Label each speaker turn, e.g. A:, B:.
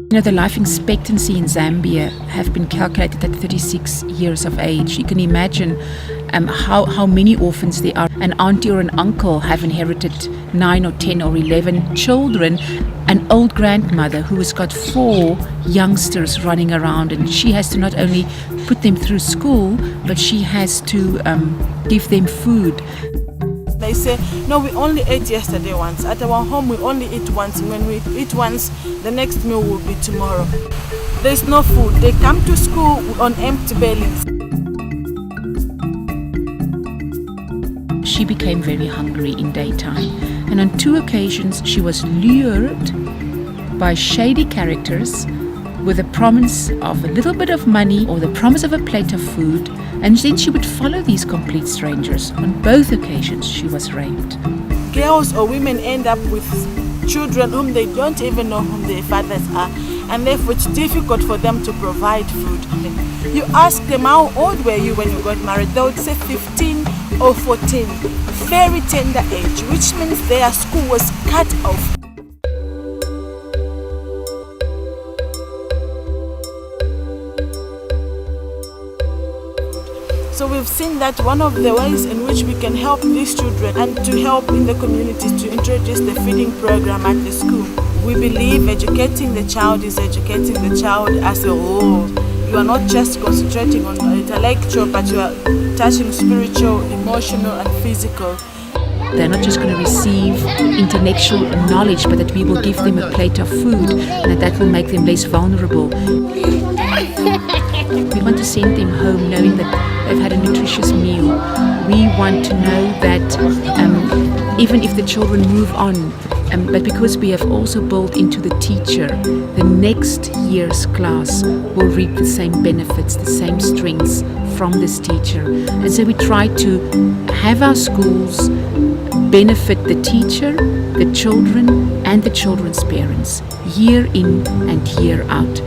A: The life expectancy in Zambia have been calculated at 36 years of age. You can imagine how many orphans there are. An auntie or an uncle have inherited 9 or 10 or 11 children. An old grandmother who has got 4 youngsters running around, and she has to not only put them through school, but she has to give them food.
B: They say, no, we only ate yesterday once. At our home, we only eat once. When we eat once, the next meal will be tomorrow. There's no food. They come to school on empty bellies.
A: She became very hungry in daytime, and on 2 occasions she was lured by shady characters with the promise of a little bit of money or the promise of a plate of food, and then she would follow these complete strangers. On both occasions she was raped.
B: Girls or women end up with children whom they don't even know whom their fathers are, and therefore it's difficult for them to provide food. You ask them, how old were you when you got married? They would say 15 or 14, very tender age, which means their school was cut off. So we've seen that one of the ways in which we can help these children and to help in the community to introduce the feeding program at the school. We believe educating the child is educating the child as a whole. You are not just concentrating on intellectual, but you are touching spiritual, emotional and physical.
A: They're not just going to receive intellectual knowledge, but that we will give them a plate of food, and that will make them less vulnerable. We want to send them home knowing that they've had a nutritious meal. We want to know that even if the children move on, but because we have also built into the teacher, the next year's class will reap the same benefits, the same strengths from this teacher. And so we try to have our schools benefit the teacher, the children, and the children's parents, year in and year out.